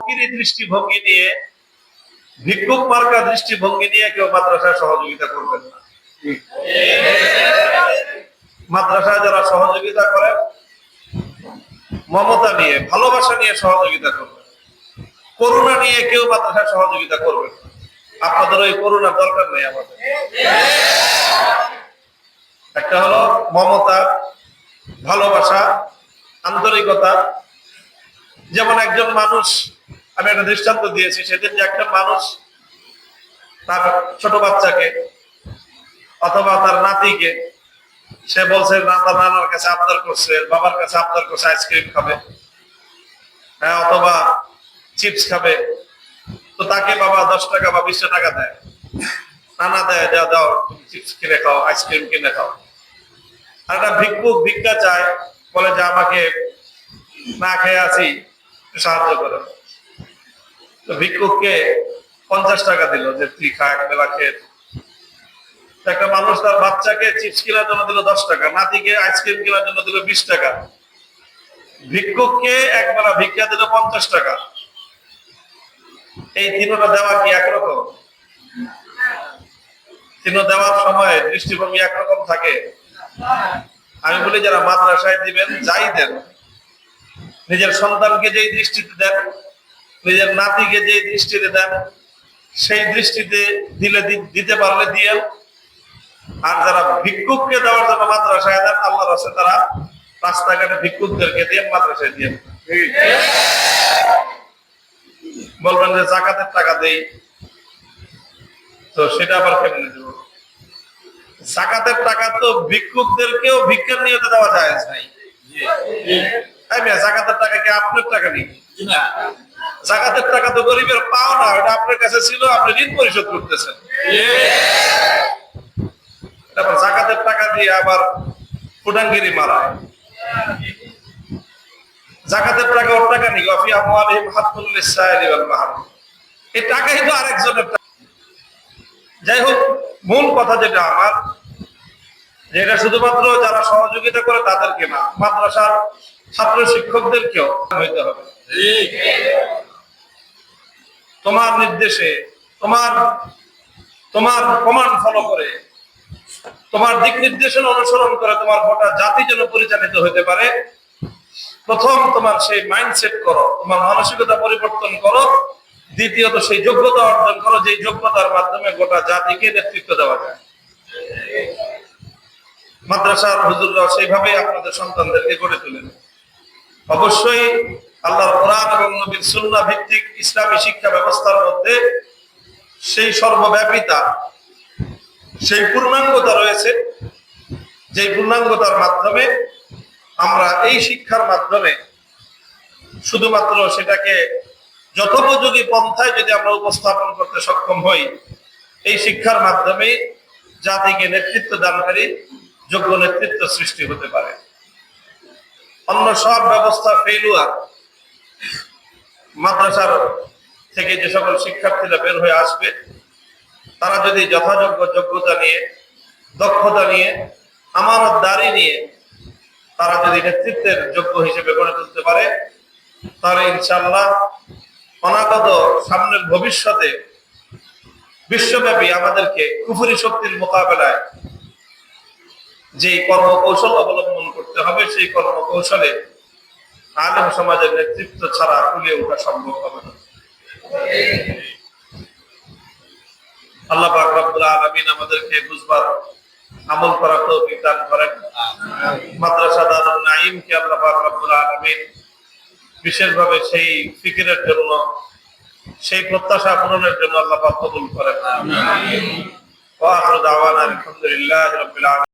ফকিরি দৃষ্টিভঙ্গি নিয়ে, ভিক্ষুক মার্কা দৃষ্টিভঙ্গি নিয়ে কেউ মাদ্রাসায় সহযোগিতা করবেন না। মাদ্রাসায় যারা সহযোগিতা করে মমতা নিয়ে, ভালোবাসা নিয়ে সহযোগিতা করবে, করুণা নিয়ে কেউ মাদ্রাসায় সহযোগিতা করবে না। আপনাদের ওই করুণার দরকার নেই আমাদের। একটা হলো মমতা, ভালোবাসা, আন্তরিকতা। যেমন একজন মানুষ, আমি একটা দৃষ্টান্ত দিয়েছি সেদিন, যে একটা মানুষ তার ছোট বাচ্চাকে অথবা তার নাতিকে সে বলছে তার নানার কাছে আবদার করছে, বাবার কাছে আবদার করছে আইসক্রিম খাবে, হ্যাঁ, অথবা চিপস খাবে, তো তাকে বাবা 10 টাকা বা 20 টাকা দেয়, নানা দেয়, যা দাও চিপস কিনে খাও, আইসক্রিম কিনে খাও। আর একটা ভিক্ষুক ভিক্ষা চায়, বলে যে আমাকে না খেয়ে আছি, সাহায্য করো। তো ভিক্ষুককে 50 টাকা দিল যে তুই খা, এক বেলা খেয়ে। একটা মানুষ তার বাচ্চাকে চিপস কেনার জন্য দিল 10 টাকা, নাতিকে আইসক্রিম কেনার জন্য দিল 20 টাকা, ভিক্ষুককে একবেলা ভিক্ষা দিল 50 টাকা। এই তিনটা দেওয়া কি একরকম? তিন দেওয়ার সময় দৃষ্টিভঙ্গি একরকম থাকে? আমি বলি যারা মাদ্রাসায় দিবেন, যাই দেন, নিজের সন্তানকে যেই দৃষ্টিতে দেন, নিজের নাতিকে যেই দৃষ্টিতে দেন, সেই দৃষ্টিতে দিলে দিতে পারলে দিয়ে। আর যারা ভিক্ষুককে দেওয়ার জন্য মাদ্রাসায় দেন, আল্লাহর রাস্তায় তারা রাস্তাঘাটে ভিক্ষুকদেরকে দিয়ে মাদ্রাসায় দিয়ে। বলবেন যে যাকাতের টাকা দেই, তো সেটা আবার কেমনে দেব? যাকাতের টাকা তো ভিক্ষুকদেরকেও ভিক্ষার নিয়তে দেওয়া যায় নাই। যাকাতের টাকা কি আপনার টাকা নেই? যাকাতের টাকা তো গরিবের পাও না, ওটা আপনার কাছে ছিল, আপনি ঋণ পরিশোধ করতেছেন। তারপর যাকাতের টাকা দিয়ে আবার ফুটাঙ্গিরি মারায়। যাকাতের টাকা ওর টাকা নেই, ওয়াফি আমওয়ালিহিম হাক্কুল লিস-সাইলি ওয়াল মাহরুম। এই টাকাই তো আরেকজনের টাকা। যাই হোক, মূল কথা যেটা আমার, যে এটা শুধুমাত্র যারা সহযোগিতা করে তাদেরকে না, মাদ্রাসার ছাত্র শিক্ষকদেরকেও হইতে হবে। তোমার নির্দেশে, তোমার কমান্ড ফলো করে, তোমার দিক নির্দেশনা অনুসরণ করে তোমার গোটা জাতি যেন পরিচালিত হতে পারে। প্রথম তোমার সেই মাইন্ডসেট করো, তোমার মানসিকতা পরিবর্তন করো। দ্বিতীয়ত সেই যোগ্যতা অর্জন করো, যে যোগ্যতার মাধ্যমে গোটা জাতিকে নেতৃত্ব দেওয়া যায়। মাদ্রাসার হুজুররাও সেইভাবেই আপনাদের সন্তানদেরকে গড়ে তোলেন। অবশ্যই আল্লাহর কোরআন এবং নবীর সুন্নাহ ভিত্তিক ইসলামী শিক্ষা ব্যবস্থার মধ্যে সেই সর্বব্যাপিতা, সেই পূর্ণাঙ্গতা রয়েছে, যে পূর্ণাঙ্গতার মাধ্যমে আমরা এই শিক্ষার মাধ্যমে শুধুমাত্র সেটাকে যথোপযোগী পন্থায় যদি আমরা উপস্থাপন করতে সক্ষম হই, এই শিক্ষার মাধ্যমে জাতিকে নেতৃত্ব দানকারী যোগ্য নেতৃত্ব সৃষ্টি হতে পারে। অন্য সব ব্যবস্থা ফেলুয়ার। মাদ্রাসার থেকে যে সকল শিক্ষার্থীরা বের হয়ে আসবে, তারা যদি যথাযোগ্য যোগ্যতা নিয়ে, দক্ষতা নিয়ে, আমানতদারি নিয়ে তারা যদি নেতৃত্বের যোগ্য হিসেবে গড়ে তুলতে পারে, তাহলে ইনশাআল্লাহ অনাগত সামনের ভবিষ্যতে বিশ্বব্যাপী আমাদেরকে কুফরি শক্তির মোকাবেলায় যে কর্মকৌশল অবলম্বন করতে হবে, সেই কর্মকৌশলে আলেম সমাজের নেতৃত্ব ছাড়া কুলিয়ে ওঠা সম্ভব হবে না। আল্লাহ পাক রব্বুল আলামিন আমাদেরকে বুঝবার, আমল করার তৌফিক দান করেন। মাদ্রাসা দারুন নাঈমকে আল্লাহ পাক রব্বুল আলামিন বিশেষভাবে সেই ফিকিরের জন্য, সেই প্রত্যাশা পূরণের জন্য আল্লাহ পাক কবুল করেন। আমিন। ওয়া আখিরু দাওয়ানা আলহামদুলিল্লাহি রাব্বিল আলামিন।